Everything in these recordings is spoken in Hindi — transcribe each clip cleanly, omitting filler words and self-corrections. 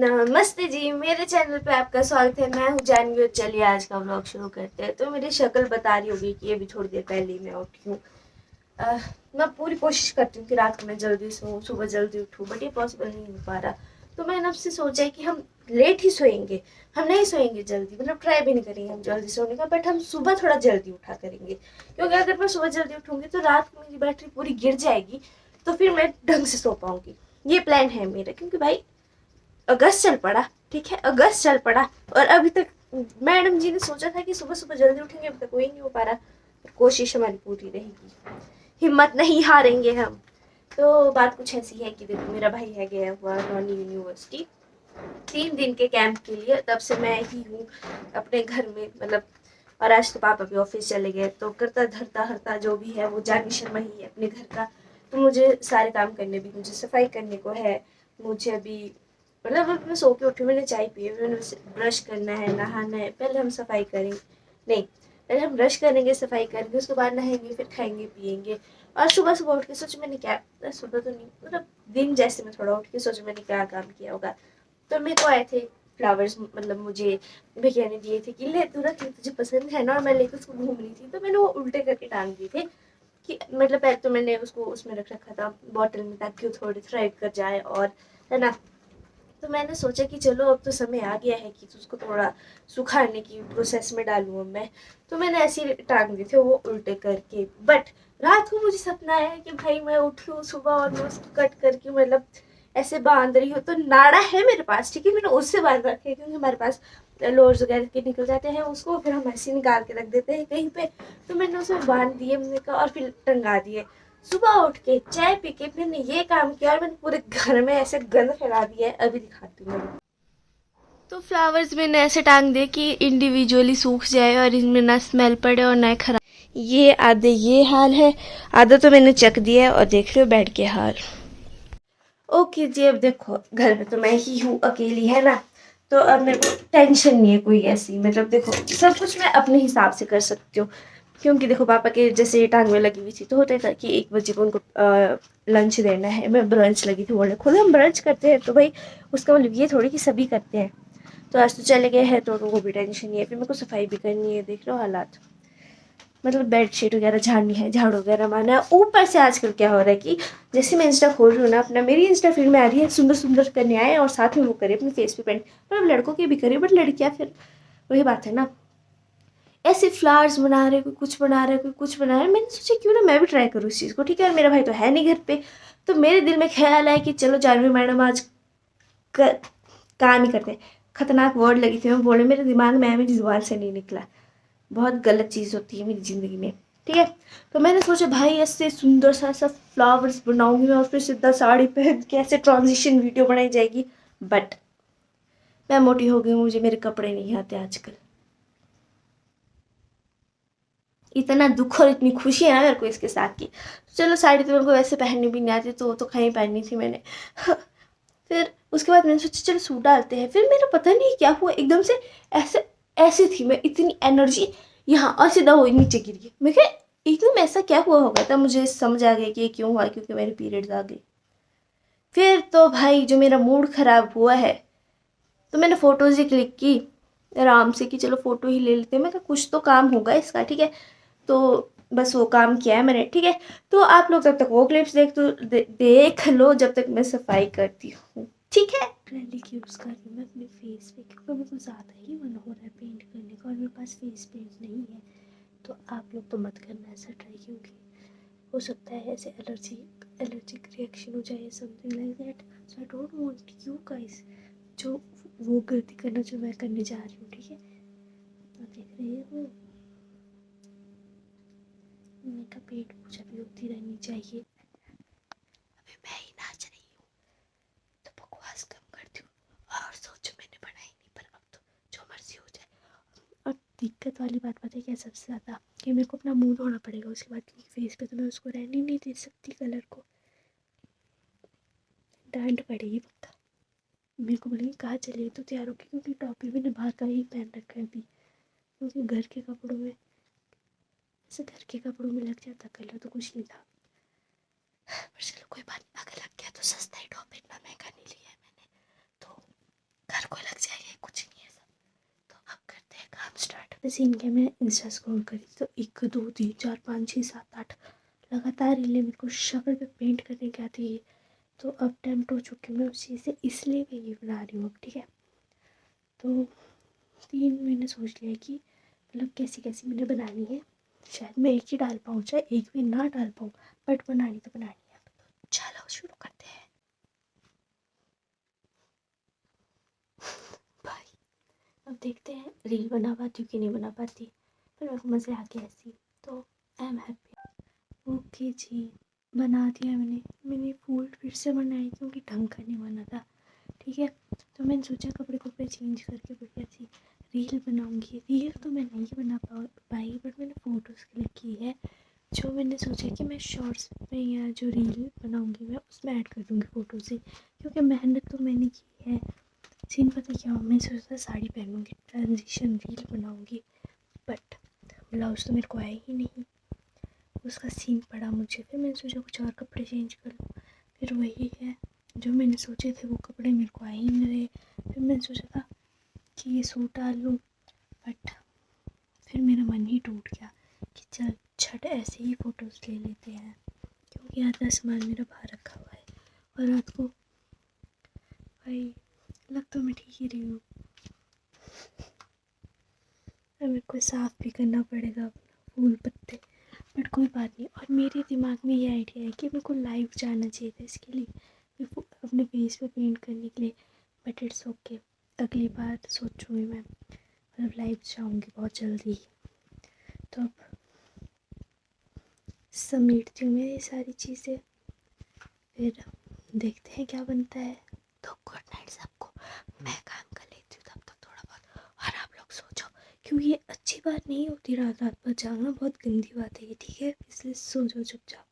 नमस्ते जी, मेरे चैनल पे आपका स्वागत है। मैं हूँ जानवी और चलिए आज का व्लॉग शुरू करते हैं। तो मेरी शक्ल बता रही होगी कि अभी थोड़ी देर पहले ही मैं उठी हूँ। मैं पूरी कोशिश करती हूँ कि रात को मैं जल्दी सोऊं, सुबह जल्दी उठूँ, बट ये पॉसिबल नहीं हो पा रहा। तो मैंने आपसे सोचा है कि हम लेट ही सोएंगे, हम नहीं सोएंगे जल्दी, मतलब ट्राई भी नहीं करेंगे हम जल्दी सोने का, बट हम सुबह थोड़ा जल्दी उठा करेंगे। क्योंकि अगर मैं सुबह जल्दी उठूँगी तो रात को मेरी बैटरी पूरी गिर जाएगी, तो फिर मैं ढंग से सो पाऊँगी। ये प्लान है मेरा, क्योंकि भाई अगस्त चल पड़ा, ठीक है, अगस्त चल पड़ा और अभी तक मैडम जी ने सोचा था कि सुबह सुबह जल्दी उठेंगे, अभी तक वही नहीं हो पा रहा। पर कोशिश हमारी पूरी रहेगी, हिम्मत नहीं हारेंगे हम। तो बात कुछ ऐसी है कि देखो, मेरा भाई है गया हुआ नॉनी यूनिवर्सिटी 3 दिन के कैंप के लिए, तब से मैं ही हूँ अपने घर में, मतलब। और आज तो पापा भी ऑफिस चले गए, तो करता धरता हरता जो भी है वो जानी शर्मा ही है अपने घर का। तो मुझे सारे काम करने भी, मुझे सफाई करने को है। मुझे अभी, मतलब अब मैं सो के उठी, मैंने चाय पी है, मैंने ब्रश करना है, नहाना है, पहले हम सफाई करेंगे। नहीं, पहले हम ब्रश करेंगे, सफाई करेंगे, उसके बाद नहाएंगे, फिर खाएंगे पिएंगे। और सुबह सुबह उठ के सोच मैंने क्या, सुबह तो नहीं, मतलब दिन जैसे मैं थोड़ा उठ के सोच मैंने क्या काम किया होगा। तो मेरे को आए थे फ्लावर्स, मतलब मुझे भैया ने दिए थे कि ले तू रख ले, तुझे पसंद है ना, और मैं लेकर उसको घूम रही थी, तो मैंने वो उल्टे करके टांग दिए थे। कि मतलब पहले तो मैंने उसको उसमें रख रखा था बॉटल में, ताकि वो थोड़ी थ्राइव कर जाए, और है ना। तो मैंने सोचा कि चलो अब तो समय आ गया है कि उसको थोड़ा सुखाने की प्रोसेस में डालूँ अब मैं। तो मैंने ऐसे ही टांग दिए थे वो उल्टे करके। बट रात को मुझे सपना आया कि भाई मैं उठी हूँ सुबह और मैं उसको कट करके, मतलब ऐसे बांध रही हूँ। तो नाड़ा है मेरे पास, ठीक है, मैंने उससे बांध रखे है, क्योंकि हमारे पास लोर्स वगैरह के निकल जाते हैं, उसको फिर हम ऐसे निकाल के रख देते हैं कहीं पे। तो मैंने उसमें बांध दिए, मैंने कहा, और फिर टंगा दिए। सुबह उठ के चाय पी के मैंने ये काम किया, और मैंने पूरे घर में ऐसे गंद फैला दिया है। अभी दिखाती हूँ मैं। तो फ्लावर्स मैंने ऐसे टांग दिए कि इंडिविजुअली सूख जाए और इनमें ना स्मेल पड़े और ना खराब। ये आधे ये हाल है, आधा तो मैंने चक दिया है, और देख रहे हो बेड के हाल। ओके जी, अब देखो घर में तो मैं ही हूँ अकेली, है ना। तो अब मेरे को टेंशन नहीं है कोई ऐसी, मतलब देखो सब कुछ मैं अपने हिसाब से कर सकती हूँ। क्योंकि देखो पापा के जैसे टांग में लगी हुई थी, तो होता था कि 1 बजे को उनको लंच देना है। मैं ब्रंच लगी थी, बोले खुद हम ब्रंच करते हैं, तो भाई उसका मतलब ये थोड़ी कि सभी करते हैं। तो आज तो चले गए हैं, तो उनको भी टेंशन नहीं है। फिर मेरे को सफाई भी करनी है, देख लो हालात, मतलब बेडशीट वगैरह झाड़नी है, झाड़ू वगैरह मारना है। ऊपर से आजकल क्या हो रहा है कि जैसे मैं इंस्टा खोल रही हूँ ना अपना, मेरी इंस्टा फीड में आ रही है सुंदर सुंदर कन्याएं, और साथ में वो करे अपने फेस पे पेंट, मतलब लड़कों की भी करे, बट लड़कियां फिर वही बात है ना, ऐसे फ्लावर्स बना रहे, कोई कुछ बना रहा है, कोई कुछ बना रहा है। मैंने सोचा क्यों ना मैं भी ट्राई करूँ इस चीज़ को, ठीक है। और मेरा भाई तो है नहीं घर पे, तो मेरे दिल में ख्याल आया कि चलो जानवी मैडम आज काम ही करते हैं। खतरनाक वर्ड लगी थी, मैं बोले मेरे दिमाग में मेरी जुबान से नहीं निकला। बहुत गलत चीज़ होती है मेरी ज़िंदगी में, ठीक है। तो मैंने सोचा भाई ऐसे सुंदर सा ऐसा फ्लावर्स बनाऊंगी मैं, और फिर सीधा साड़ी पहन के ऐसे ट्रांजिशन वीडियो बनाई जाएगी। बट मैं मोटी हो गई हूँ, मुझे मेरे कपड़े नहीं आते आजकल। इतना दुख और इतनी खुशी है ना मेरे को इसके साथ की। चलो साड़ी तो मेरे को वैसे पहननी भी नहीं आती, तो वो तो कहीं पहननी थी मैंने। फिर उसके बाद मैंने सोचा चलो सूट डालते हैं। फिर मेरा पता नहीं क्या हुआ, एकदम से ऐसे ऐसे थी मैं, इतनी एनर्जी यहाँ, और सीधा वो नीचे गिर गई। मैं क्या, एकदम ऐसा क्या हुआ होगा, तब मुझे समझ आ गया कि ये क्यों हुआ, क्योंकि मेरे पीरियड्स आ गए। फिर तो भाई जो मेरा मूड खराब हुआ है, तो मैंने फोटोज ही क्लिक की आराम से कि चलो फोटो ही ले लेते हैं। मैं कहा कुछ तो काम होगा इसका, ठीक है। तो बस वो काम किया है मैंने, ठीक है। तो आप लोग तब तक वो क्लिप्स देख लो जब तक मैं सफाई करती हूँ, ठीक है। एक्रेलिक यूज़ कर रही हूँ मैं अपने फेस पे, क्योंकि मेरे को ज़्यादा ही मन हो रहा है पेंट करने का, और मेरे पास फेस पेंट नहीं है। तो आप लोग तो मत करना ऐसा ट्राई, क्योंकि हो सकता है ऐसे एलर्जिक रिएक्शन हो जाए, something like that. So I don't want you guys जो वो गलती करना जो मैं करने जा रही हूँ, ठीक है। तो देख रहे हो मेरा पेट पूजा भी होती रहनी चाहिए। अभी मैं ही नाच रही हूँ, तो बकवास कम करती हूँ और सोचो मैंने बनाई नहीं, पर अब तो जो मर्जी हो जाए। और दिक्कत वाली बात पता है क्या सबसे ज़्यादा, कि मेरे को अपना मुंह धोना पड़ेगा उसके बाद, क्योंकि फेस पे तो मैं उसको रहने नहीं दे सकती कलर को, डांट पड़ेगी पक्का। मेरे को बोलेंगे कहाँ चले तो तैयार होगी, क्योंकि टॉप भी मैंने बाहर का ही पहन रखा है अभी, क्योंकि घर के कपड़ों में, ऐसे घर के कपड़ों में लग जाता कलर तो कुछ नहीं था। पर चलो कोई बात नहीं, अगर लग गया तो सस्ता ही टॉप, इतना महंगा नहीं लिया है मैंने। तो पे सीन किया, मैं इंस्टा स्क्रॉल करी तो 1 2 3 4 5 6 7 8 लगातार रीलें मेरे को शक्ल पे पेंट करने की आती है। तो अब टेम्प्ट हो चुकी हूँ मैं उस चीज़ से, इसलिए मैं ये बना रही हूँ अब, ठीक है। तो 3 मैंने सोच लिया कि मतलब कैसी कैसी मैंने बनानी है। शायद मैं एक ही डाल पाऊँ, चाहे एक भी ना डाल पाऊँ, बट बनानी तो बनानी है। चलो शुरू करते हैं भाई। अब देखते हैं रील बना पाती हूँ कि नहीं बना पाती, पर मेरे को मज़े आ गया ऐसी, तो आई एम हैप्पी। ओके जी, बना दिया मैंने फूल फिर से बनाई क्योंकि ढंग का नहीं बना था, ठीक है। तो मैंने सोचा कपड़े चेंज करके बढ़िया सी रील बनाऊंगी। रील तो मैं नहीं बना पाई, बट मैंने फ़ोटोज़ क्लिक की है, जो मैंने सोचा कि मैं शॉर्ट्स में या जो रील बनाऊंगी मैं उसमें ऐड कर दूंगी फ़ोटो से, क्योंकि मेहनत तो मैंने की है। सीन पता क्या हो, मैं सोचा साड़ी पहनूंगी, ट्रांजिशन रील बनाऊंगी, बट ब्लाउज़ तो मेरे को आया ही नहीं, उसका सीन पड़ा मुझे। फिर मैंने सोचा कुछ और कपड़े चेंज कर लूँ, फिर वही है जो मैंने सोचे थे वो कपड़े मेरे को आ ही नहीं रहे। फिर मैंने सोचा था कि ये सूट डाल लूँ, बट फिर मेरा मन ही टूट गया कि चल छठ ऐसे ही फ़ोटोज़ ले लेते हैं, क्योंकि आधा सामान मेरा बाहर रखा हुआ है। और रात को भाई लग तो मैं ठीक ही रही हूँ, मेरे को साफ़ भी करना पड़ेगा अपना फूल पत्ते, बट कोई बात नहीं। और मेरे दिमाग में ये आइडिया है कि मेरे को लाइव जाना चाहिए था इसके लिए, अपने फेस पे पेंट करने के लिए, बट इट्स ओके, अगली बार सोचूंगी मैं, मतलब लाइव जाऊंगी बहुत जल्दी। तो अब समेटती हूँ मैं ये सारी चीज़ें, फिर देखते हैं क्या बनता है। तो गुड नाइट सबको, मैं काम कर लेती हूँ तब तक थोड़ा बहुत, और आप लोग सो जाओ, क्योंकि ये अच्छी बात नहीं होती रात रात भर जागना, बहुत गंदी बात है ये, ठीक है, इसलिए सो जाओ चुपचाप।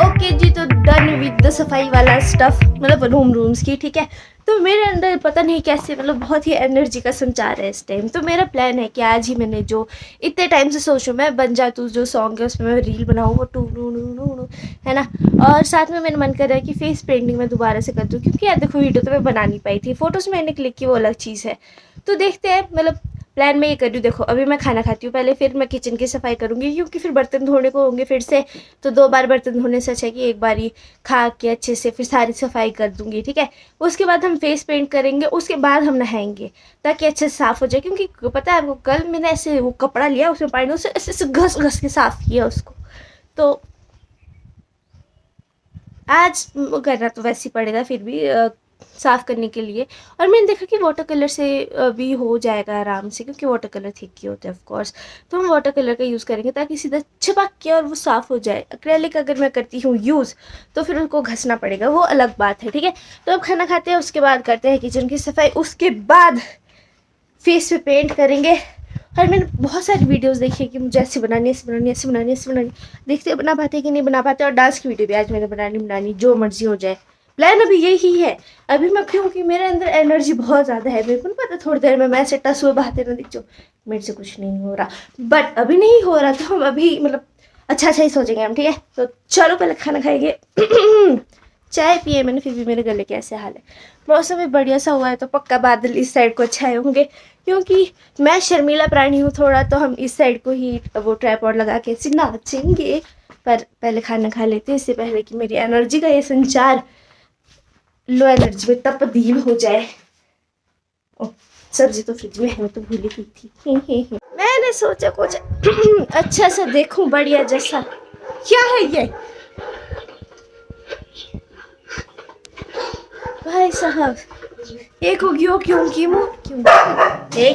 ओके जी, तो डन विद द सफाई वाला स्टफ, मतलब रूम्स की, ठीक है। तो मेरे अंदर पता नहीं कैसे मतलब बहुत ही एनर्जी का संचार है इस टाइम। तो मेरा प्लान है कि आज ही मैंने जो इतने टाइम से सोचूं मैं, बन जा तू जो सॉन्ग है उसमें मैं रील बनाऊँ, वो टू नू नू नू नू, है ना। और साथ में मेरा मन कर रहा है कि फेस पेंटिंग मैं दोबारा से कर दूँ, क्योंकि यार देखो वीडियो तो मैं बना नहीं पाई थी, फोटोज़ मैंने क्लिक की वो अलग चीज़ है। तो देखते हैं, मतलब प्लान मैं ये कर रही हूँ। देखो अभी मैं खाना खाती हूँ पहले, फिर मैं किचन की सफाई करूँगी, क्योंकि फिर बर्तन धोने को होंगे फिर से। तो 2 बार बर्तन धोने से अच्छा है कि एक बार ही खा के अच्छे से फिर सारी सफाई कर दूँगी, ठीक है। उसके बाद हम फेस पेंट करेंगे, उसके बाद हम नहाएंगे, ताकि अच्छे से साफ़ हो जाए। क्योंकि पता है आपको, कल मैंने ऐसे वो कपड़ा लिया, उसमें पानी से ऐसे ऐसे घस घस के साफ़ किया उसको, तो आज करना तो वैसे ही पड़ेगा फिर भी साफ़ करने के लिए। और मैंने देखा कि वाटर कलर से भी हो जाएगा आराम से, क्योंकि वाटर कलर थिक ही होता है ऑफ कोर्स। तो हम वाटर कलर का यूज़ करेंगे ताकि सीधा छपक के और वो साफ़ हो जाए। एक्रेलिक अगर मैं करती हूँ यूज़ तो फिर उसको घसना पड़ेगा, वो अलग बात है, ठीक है। तो अब खाना खाते हैं, उसके बाद करते हैं किचन की सफाई, उसके बाद फेस पे पेंट करेंगे। और मैंने बहुत सारी वीडियोस देखी है कि मुझे ऐसे बनानी, ऐसे बनानी, ऐसे बनानी, ऐसे बनानी, देखते बना पाते कि नहीं बना पाते। और डांस की वीडियो भी आज मैंने बनानी, जो मर्जी हो जाए, प्लान अभी यही है। अभी मैं क्योंकि मेरे अंदर एनर्जी बहुत ज़्यादा है, मेरे को नहीं पता थोड़ी देर में मैं ऐसे टस हुए बहाते ना दिख जाऊँ, मेरे से कुछ नहीं हो रहा, बट अभी नहीं हो रहा, तो हम अभी मतलब अच्छा ही सोचेंगे हम, ठीक है। तो चलो पहले खाना खाएंगे। चाय पिए मैंने, फिर भी मेरे गले के ऐसे हाल है। मौसम भी बढ़िया सा हुआ है, तो पक्का बादल इस साइड को अच्छाए होंगे, क्योंकि मैं शर्मीला प्राणी हूँ थोड़ा, तो हम इस साइड को ही वो ट्राइपॉड लगा के ऐसे नाचेंगे। पर पहले खाना खा लेते हैं, इससे पहले कि मेरी एनर्जी का ये संचार लो एनर्जी में तब्दील हो जाए। ओ, सब्जी तो फ्रिज में है, मैं तो भूल ही थी। मैंने सोचा कुछ अच्छा सा देखूं, बढ़िया जैसा। क्या है ये भाई साहब, एक हो गयो क्यों की मुँह क्यों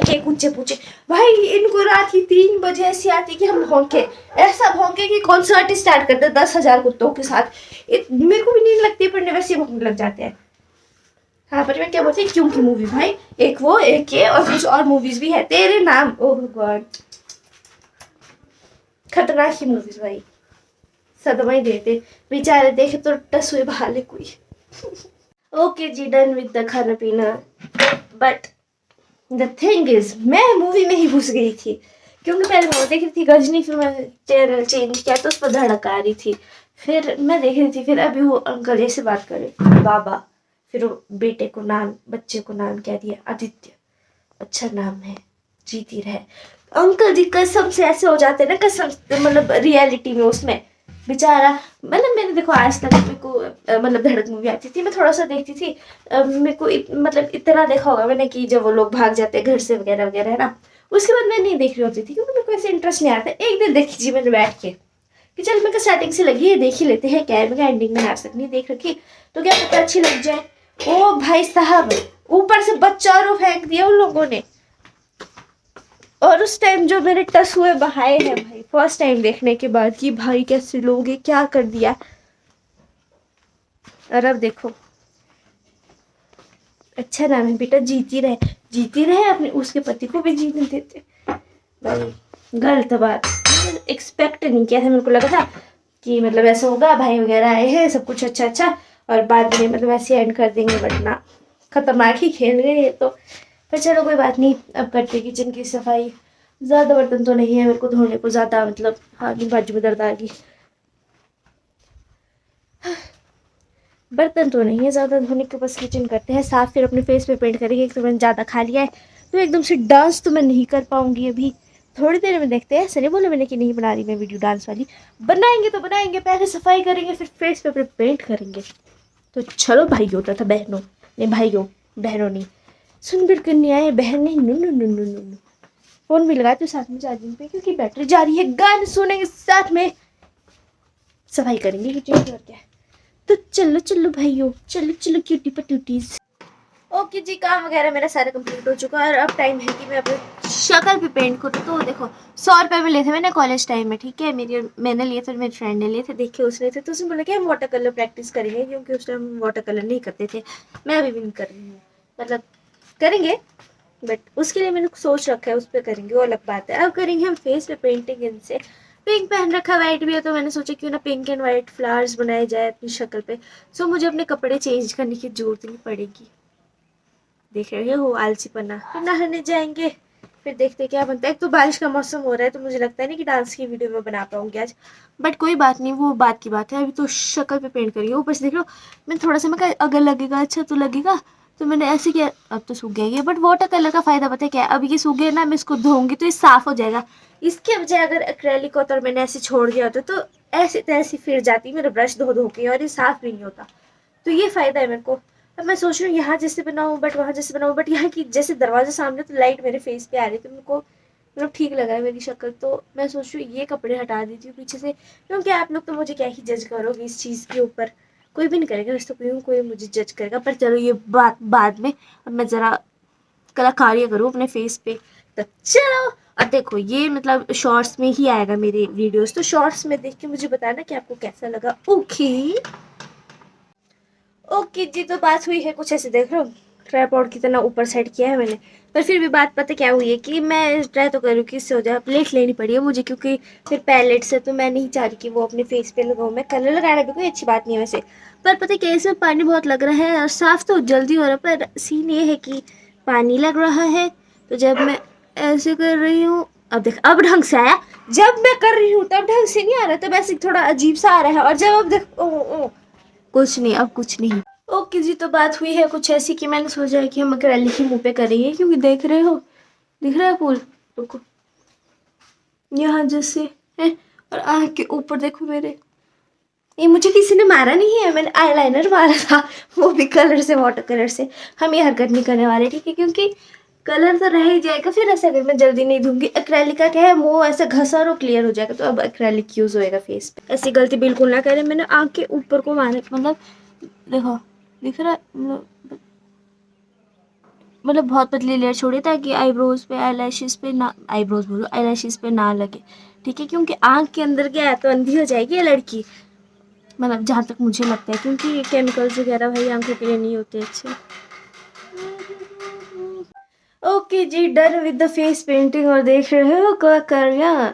एक ऊंचे पूछे भाई। इनको रात की 3 बजे ऐसी आती कि हम भौंके, ऐसा भौंके कि कॉन्सर्ट स्टार्ट करते 10,000 कुत्तों के साथ। मेरे को भी नींद लगती है, पर वैसे भौंकने लग जाते हैं। हाँ, पर मैं क्या बोलती हूँ, क्यों की मूवी भाई, एक वो एक ये, और कुछ और मूवीज भी है तेरे नाम, ओह गॉड, खतरनाक ही मूवीज भाई, सदमा ही देते बेचारे, देखे तो टस हुए बहाले कोई। Okay ji, done with the खाना पीना, बट द थिंग इज मैं मूवी में ही घुस गई थी, क्योंकि पहले मैं देख रही थी गजनी, फिर मैं चैनल चेंज किया तो उस पर धड़क आ रही थी, फिर मैं देख रही थी, फिर अभी वो अंकल जैसे बात करे बाबा, फिर वो बेटे को नाम, बच्चे को नाम क्या दिया, आदित्य, अच्छा नाम है, जीती रहे। अंकल जी कसम से ऐसे हो जाते ना, कसम से, मतलब रियलिटी में उसमें बेचारा, मतलब मैंने देखो आज तक मेरे को मतलब धड़क मूवी आती थी, मैं थोड़ा सा देखती थी, मेरे को मतलब इतना देखा होगा मैंने कि जब वो लोग भाग जाते हैं घर से वगैरह वगैरह है ना, उसके बाद मैं नहीं देख रही होती थी क्योंकि मेरे को ऐसे इंटरेस्ट नहीं आता। एक दिन देखी जी मैंने बैठ के कि चल मेरे को स्टार्टिंग से लगी है, देख ही लेते हैं, क्या है, मैं एंडिंग में आज तक नहीं देख रखी तो क्या पता अच्छी लग जाए। ओ भाई साहब, ऊपर से बच्चा और फेंक दिया उन लोगों ने, और उस टाइम जो मेरे टस हुए बहाए हैं भाई, फर्स्ट टाइम देखने के बाद कि भाई कैसे लोग ये क्या कर दिया। और अब देखो, अच्छा नाम है बेटा, जीती रहे, अपने उसके पति को भी जीने देते भाई। गलत बात, एक्सपेक्ट नहीं किया था, मेरे को लगा था कि मतलब ऐसा होगा, भाई वगैरह आए हैं सब कुछ अच्छा अच्छा, और बाद में मतलब ऐसे एंड कर देंगे, बट ना, खतरनाक ही खेल गए ये तो। पर चलो कोई बात नहीं, अब करते किचन की सफाई। ज़्यादा बर्तन तो नहीं है मेरे को धोने को, ज़्यादा मतलब आगे बाजू में दर्द आ गई, बर्तन तो नहीं है ज़्यादा धोने के, बस किचन करते हैं साफ, फिर अपने फेस पे पेंट करेंगे। एक तो मैंने ज़्यादा खा लिया है, तो एकदम से डांस तो मैं नहीं कर पाऊंगी अभी, थोड़ी देर में देखते हैं। ऐसे नहीं बोले मैंने कि नहीं बना रही मैं वीडियो डांस वाली, बनाएंगे तो बनाएंगे, पहले सफाई करेंगे फिर फेस पे पेंट करेंगे। तो चलो भाइयों तथा बहनों, नहीं भाइयों बहनों नहीं, सुन बिल्कुल नहीं आए बहन नहीं, नु नु नु नु नु नु। फोन भी लगाए तो साथ में चार्जिंग पे, क्योंकि बैटरी जा रही है, गाने सुनेंगे साथ में, सफाई करेंगे किचन की, और क्या। तो चलो चलो भाइयों, चलो चलो क्यूटी पटूटीज। ओके जी, काम वगैरह मेरा सारा कंप्लीट हो चुका है, और अब टाइम है कि मैं अपने शक्ल पे पेंट करूँ। तो देखो 100 रुपये में लिए थे मैंने कॉलेज टाइम में, ठीक है, मैंने लिए थे, मेरी फ्रेंड ने लिए थे, देखे उसने थे, तो उसने बोला कि हम वाटर कलर प्रैक्टिस करेंगे, क्योंकि उस टाइम हम वाटर कलर नहीं करते थे। मैं अभी भी नहीं कर रही हूँ, मतलब करेंगे, बट उसके लिए मैंने सोच रखा है, उस पर करेंगे, वो अलग बात है। अब करेंगे हम फेस पे पेंटिंग इनसे। पिंक पहन रखा, वाइट भी है, तो मैंने सोचा क्यों ना पिंक एंड वाइट फ्लावर्स बनाए जाए अपनी शक्ल पे। सो मुझे अपने कपड़े चेंज करने की जरूरत नहीं पड़ेगी, देख रहे हो आलसीपना। फिर नहाने जाएंगे, फिर देखते क्या बनता है। एक तो बारिश का मौसम हो रहा है, तो मुझे लगता है नहीं कि डांस की वीडियो में बना पाऊंगी आज, बट कोई बात नहीं, वो बात की बात है। अभी तो शक्ल पे पेंट करेंगे। ऊपर से देख लो, मैं थोड़ा सा, मैं अगर लगेगा अच्छा तो लगेगा, तो मैंने ऐसे किया। अब तो सूख गया ये, बट वाटर कलर का फायदा पता है क्या है, अब ये सूख गया ना, मैं इसको धोऊंगी तो ये साफ हो जाएगा। इसके बजाय अगर एक्रेलिक होता और मैंने ऐसे छोड़ दिया होता, तो ऐसे तैसे फिर जाती मेरा ब्रश धो धो के, और ये साफ भी नहीं होता। तो ये फायदा है मेरे को। अब मैं सोच रही हूँ यहाँ जैसे बनाऊँ, बट वहाँ जैसे बनाऊँ, बट यहाँ की जैसे दरवाजे सामने, तो लाइट मेरे फेस पे आ रही, तो मेरे को मतलब ठीक लगा है मेरी शक्ल। तो मैं सोच रही हूँ ये कपड़े हटा देती हूँ पीछे से, क्योंकि आप लोग तो मुझे क्या ही जज करोगे इस चीज़ के ऊपर, कोई भी नहीं करेगा वैसे तो, कोई मुझे जज करेगा। पर चलो ये बात बाद में, अब मैं ज़रा कलाकारी करूँ अपने फेस पे। तो चलो, और देखो ये मतलब शॉर्ट्स में ही आएगा मेरे वीडियोस, तो शॉर्ट्स में देख के मुझे बताना कि आपको कैसा लगा। ओके ओके जी, तो बात हुई है कुछ ऐसे, देख लो ट्राइपॉड की तरह ऊपर सेट किया है मैंने, पर फिर भी बात पता क्या हुई है कि मैं ट्राई तो करूँ कि इससे हो जाए। प्लेट लेनी पड़ी है मुझे, क्योंकि फिर पैलेट से तो मैं नहीं चाह रही कि वो अपने फेस पे लगाऊँ। मैं कलर लगाना भी कोई अच्छी बात नहीं है वैसे, पर पता क्या, इसमें पानी बहुत लग रहा है, और साफ तो जल्दी हो रहा है, पर सीन ये है कि पानी लग रहा है। तो जब मैं ऐसे कर रही हूँ, अब देख, अब ढंग से आया, जब मैं कर रही हूँ तब ढंग से नहीं आ रहा, तब ऐसे थोड़ा अजीब सा आ रहा है, और जब अब देख, ओ ओ कुछ नहीं, अब कुछ नहीं। ओके जी, तो बात हुई है कुछ ऐसी कि मैंने सोचा है कि हम एक्रेलिक ही मुंह पे करेंगे, क्योंकि देख रहे हो, दिख रहा है फूल, रुको, यहाँ जैसे है, और आँख के ऊपर देखो मेरे, ये मुझे किसी ने मारा नहीं है, मैंने आईलाइनर मारा था, वो भी कलर से, वाटर कलर से। हम ये हरकत नहीं करने वाले, ठीक है, क्योंकि कलर तो रह ही जाएगा। फिर ऐसा अगर मैं जल्दी नहीं धूंगी, एक्रेलिक का क्या है, मुंह ऐसे घसा और क्लियर हो जाएगा, तो अब एक्रेलिक यूज होएगा फेस पे। ऐसी गलती बिल्कुल ना करें, मैंने आँख के ऊपर को मारा, मतलब देखो दिख रहा है, मतलब बहुत पतली लेयर छोड़ी, ताकि आईब्रोज पे, आईलैशेस पे ना, आईब्रोज बोलो, आईलैशेस पे ना लगे, ठीक है, क्योंकि आँख के अंदर क्या है तो अंधी हो जाएगी ये लड़की, मतलब जहाँ तक मुझे लगता है, क्योंकि ये केमिकल्स वगैरह भाई आंखों के लिए नहीं होते अच्छे। Okay ji, done with the face painting, और देख रहे हो क्या कर रहा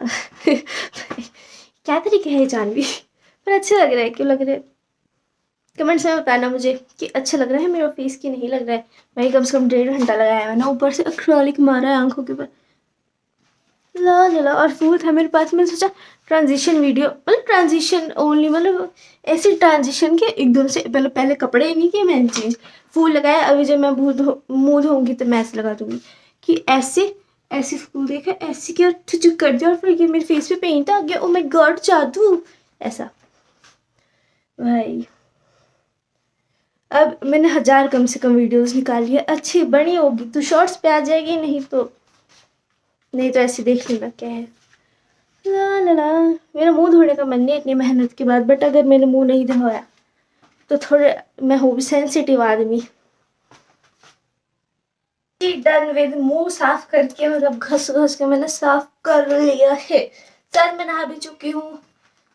क्या तरीके है जानवी, पर अच्छा लग रहा है, क्यों लग रहा है, कमेंट्स में बताना मुझे कि अच्छा लग रहा है मेरा फेस की नहीं लग रहा है। भाई कम से कम 1.5 घंटा लगाया है मैंने, ऊपर से एक्रेलिक मारा है आंखों के ऊपर, ला ला, और फूल था मेरे पास, मैंने सोचा ट्रांजिशन वीडियो, मतलब ट्रांजिशन ओनली, मतलब ऐसी ट्रांजिशन के एकदम से पहले कपड़े नहीं किए मैंने चेंज, फूल लगाया, अभी जब मैं मुँह धोऊंगी तो मैं ऐसे लगा दूंगी कि ऐसे ऐसे फूल देखा, ऐसे क्या चुक कर दिया और फिर ये मेरे फेस पे पेंट आ गया, ओ माय गॉड जादू ऐसा। भाई अब मैंने 1000 कम से कम वीडियोस निकाली है, अच्छी बनी होगी तो शॉर्ट्स पे आ जाएगी, नहीं तो ऐसे देख लेना क्या है। ला ला ला, मेरा मुंह धोने का मन नहीं इतनी मेहनत के बाद, बट अगर मैंने मुंह नहीं धोया तो थोड़े मैं हूँ भी सेंसिटिव आदमी। डन विद मुंह साफ करके, मतलब घस घस के मैंने साफ कर लिया है, सर मैं नहा भी चुकी हूँ,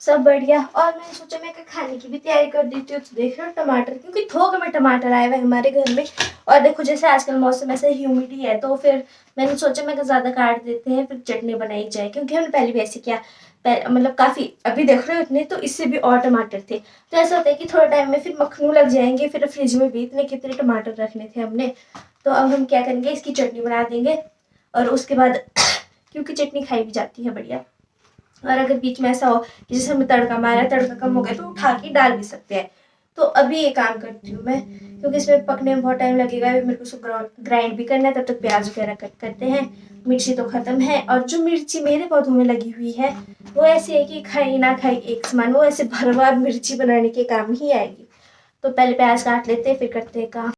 सब बढ़िया। और मैंने सोचा मैं खाने की भी तैयारी कर देती हूँ, तो देख रहे हो टमाटर, क्योंकि थोक में टमाटर आए हुए हमारे घर में, और देखो जैसे आजकल मौसम ऐसे ह्यूमिडी है, तो फिर मैंने सोचा मैं ज़्यादा काट देते हैं, फिर चटनी बनाई जाए, क्योंकि हमने पहले भी ऐसे किया, मतलब काफ़ी, अभी देख रहे हो इतने, तो इससे भी और टमाटर थे, तो ऐसा होता है कि थोड़ा टाइम में फिर मखनू लग जाएंगे, फिर फ्रिज में भी इतने कितने टमाटर रखने थे हमने, तो अब हम क्या करेंगे, इसकी चटनी बना देंगे, और उसके बाद क्योंकि चटनी खाई भी जाती है बढ़िया, और अगर बीच में ऐसा हो कि जैसे हमें तड़का मारा, तड़का कम हो गया तो उठा के डाल भी सकते हैं। तो अभी ये काम करती हूँ मैं, क्योंकि इसमें पकने में बहुत टाइम लगेगा, मेरे को उसको ग्राइंड भी करना है, तब तक प्याज वगैरह कट करते हैं। मिर्ची तो खत्म है, और जो मिर्ची मेरे पौधों में लगी हुई है वो ऐसी है कि खाई ना खाई एक समान, वो ऐसे भरवा मिर्ची बनाने के काम ही आएगी। तो पहले प्याज काट लेते हैं, फिर करते हैं काम।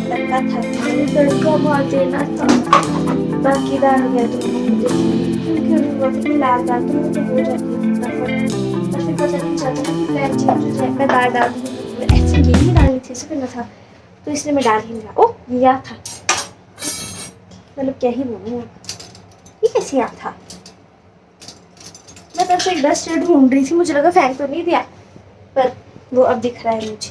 तड़का था, तड़का बहुत देना था, बाकी दाल हो गया तो क्योंकि लाल दाल तो मुझे हो जाती है फटाफट, और फिर पता नहीं चलता कि प्लान चेंज हो जाए, मैं दाल डाल दूँगी, ऐसे ये नहीं डालनी थी, ऐसे करना था, तो इसलिए मैं डाल ही नहीं। ओह ये याद था, मतलब क्या ही बोलूँ, ये कैसे याद था, मैं तब से एक डस्टर ढूंढ रही थी, मुझे लगा फेंक तो नहीं दिया, पर वो अब दिख रहा है मुझे,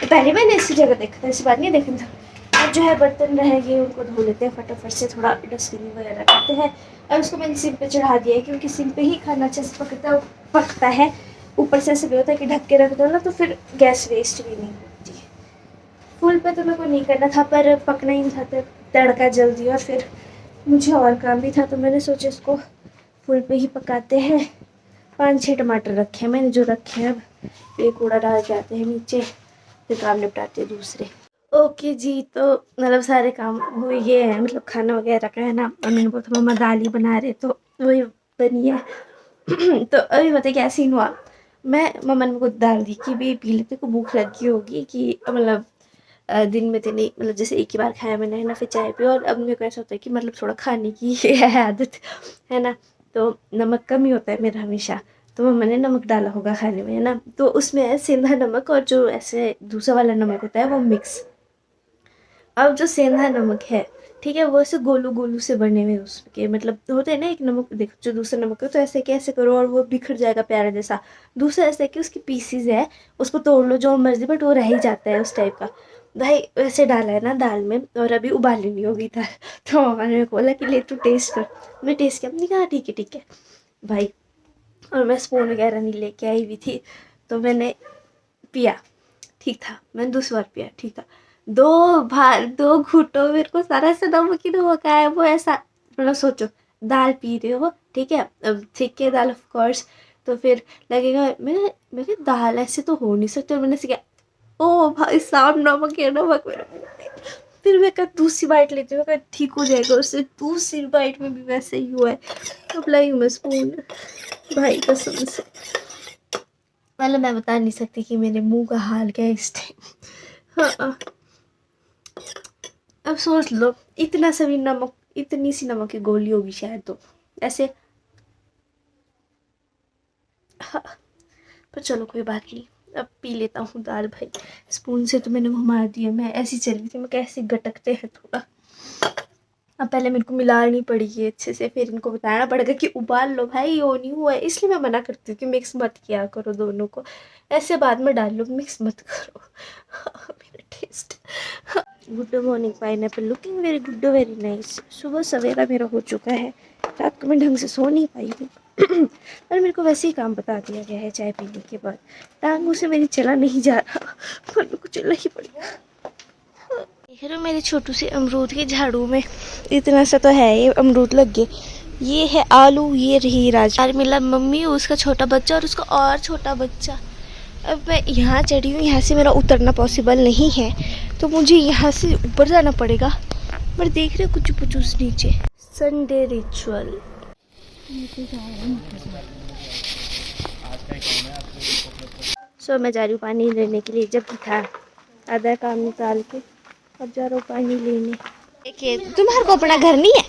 तो पहले मैंने इसी जगह देखा था, इसी बात नहीं देखा था। अब जो है बर्तन रह गए उनको धो लेते हैं फटाफट से, थोड़ा डस्टिंग वगैरह करते हैं, और उसको मैंने सिम पे चढ़ा दिया है, क्योंकि सिम पे ही खाना अच्छे से पकता है, ऊपर से ऐसे भी होता है कि ढक के रख दो ना, तो फिर गैस वेस्ट भी नहीं होती है। फुल पे तो मेरे को नहीं करना था, पर पकना ही था, तो तड़का जल्दी, और फिर मुझे और काम भी था, तो मैंने सोचा इसको फुल पे ही पकाते हैं। 5-6 टमाटर रखे हैं मैंने, जो रखे हैं अब एक कूड़ा डाल के आते हैं नीचे, फिर काम निपटाते हैं दूसरे। ओके जी, तो मतलब सारे काम हो गए हैं, मतलब खाना वगैरह का है ना, और मैंने बोला था मम्मा दाल ही बना रहे, तो वही बनी है। तो अभी बताइए क्या सीन हुआ, मैं मम्मा ने मेरे को दाल दी कि भी पी लेते को भूख लगी होगी, कि मतलब दिन में तो नहीं, मतलब जैसे एक ही बार खाया मैंने है ना, फिर चाय पी, और अब मेरे को ऐसा होता है कि मतलब थोड़ा खाने की है आदत है ना, तो नमक कम ही होता है मेरा हमेशा, तो मम्मा ने नमक डाला होगा खाने में है ना, तो उसमें है सेंधा नमक, और जो ऐसे दूसरा वाला नमक होता है वो मिक्स। अब जो सेंधा नमक है, ठीक है, वो ऐसे गोलू गोलू से बने हुए उसके, मतलब होते हैं ना, एक नमक देखो जो दूसरा नमक है, तो ऐसे कैसे करो और वो बिखर जाएगा प्यारा जैसा, दूसरा ऐसा कि उसकी पीसीज है, उसको तोड़ लो जो मर्जी, बट वो रह ही जाता है उस टाइप का। भाई वैसे डाला है ना दाल में, और अभी उबाली नहीं होगी दाल, तो मम्मा ने मेरे को बोला कि ले तू टेस्ट कर, मैं टेस्ट किया, मैंने कहा ठीक है ठीक है भाई, और मैं स्पून वगैरह नहीं लेके आई हुई थी, तो मैंने पिया, ठीक था, मैंने दूसरी बार पिया, ठीक था, 2 घूंटों मेरे को सारा से नमक ही नमक आया, वो ऐसा, मतलब सोचो दाल पी रहे हो, ठीक है, अब ठीक है दाल ऑफ कोर्स, तो फिर लगेगा मैंने दाल ऐसे तो हो नहीं सकती, और मैंने ऐसे किया, ओ भाई साहब नमक है नमक मेरे मुंह में। फिर मैं कहा दूसरी बाइट लेती हूँ, ठीक हो जाएगा उससे, दूसरी बाइट में भी वैसे ही हुआ है, अब लाई हूँ मैं स्पून, भाई कसम से, मतलब मैं बता नहीं सकती कि मेरे मुंह का हाल क्या है इस टाइम। हाँ, अब सोच लो, इतना सभी नमक, इतनी सी नमक की गोली होगी शायद, तो ऐसे। हाँ, पर चलो कोई बात नहीं, अब पी लेता हूँ दाल भाई, स्पून से तो मैंने घुमा दिया, मैं ऐसी चल रही थी, मैं कैसे गटकते हैं थोड़ा, अब पहले मेरे को मिलानी पड़ेगी अच्छे से, फिर इनको बताना पड़ेगा कि उबाल लो भाई, ये नहीं हुआ है। इसलिए मैं मना करती हूँ कि मिक्स मत किया करो दोनों को, ऐसे बाद में डाल लो, मिक्स मत करो। मेरा test. Good morning pineapple, looking very good, very nice. सुबह सवेरा मेरा हो चुका है, रात को मैं ढंग से सो नहीं पाई हूँ। और मेरे को वैसे ही काम बता दिया गया है चाय पीने के बाद, टांगों से मेरी चला नहीं जा रहा, पर मेरे को चलना ही पड़ेगा। देख रहे हो मेरे छोटू से अमरूद के झाड़ू में इतना सा तो है, ये अमरूद लग गए। ये है आलू, ये रही राजा, मिला मम्मी, उसका छोटा बच्चा और उसका और छोटा बच्चा। अब मैं यहाँ चढ़ी हूँ, यहाँ से मेरा उतरना पॉसिबल नहीं है, तो मुझे यहाँ से ऊपर जाना पड़ेगा। पर देख रहे कुछ पुचूस नीचे। Sunday ritual. सो मैं जा रही हूँ पानी लेने के लिए, जब भी था आधा काम निकाल के अब जा रहा हूँ पानी लेने। देखिए तुम्हारे को अपना घर नहीं है?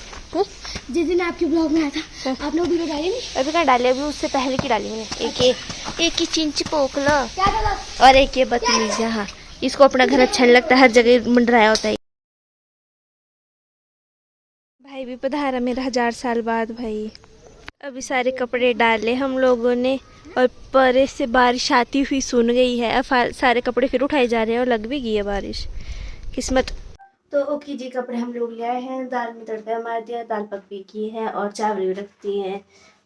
जिस दिन आपके ब्लॉग में आया था आपने वो वीडियो डाली नहीं? अभी कहाँ डाली, अभी उससे पहले की डाली मैंने। एक ही चिंची पोक लो क्या डाला? और एक ये बदतमीज। हाँ, इसको अपना घर अच्छा नहीं लगता, हर जगह मंडराया होता है। भाई भी पधारा मेरा 1000 साल बाद भाई। अभी सारे कपड़े डाले हम लोगों ने और परे से बारिश आती हुई सुन गई है। अब सारे कपड़े फिर उठाए जा रहे हैं और लग भी गई है बारिश, किस्मत। तो ओके जी, कपड़े हम लोग ले आए हैं, दाल में तड़का मार दिया, दाल पक भी की है और चावल भी रख दिए हैं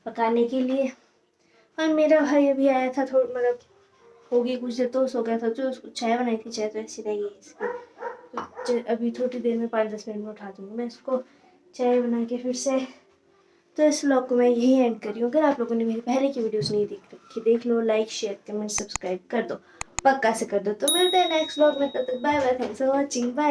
पकाने के लिए। और मेरा भाई अभी आया था, थोड़ा मतलब होगी कुछ देर तो सो गया था, तो उसको चाय बनाई थी, चाय तो ऐसी रह गई इसकी। तो अभी थोड़ी देर में 5-10 मिनट में उठा दूँगी मैं इसको चाय बना के फिर से। तो इस व्लॉग को मैं यही एंड कर रही हूँ। अगर आप लोगों ने मेरी पहले की वीडियोस नहीं देख रखी, देख लो, लाइक शेयर कमेंट सब्सक्राइब कर दो, पक्का से कर दो। तो मिलते हैं नेक्स्ट व्लॉग में, तब तक bye bye, thanks for watching, bye.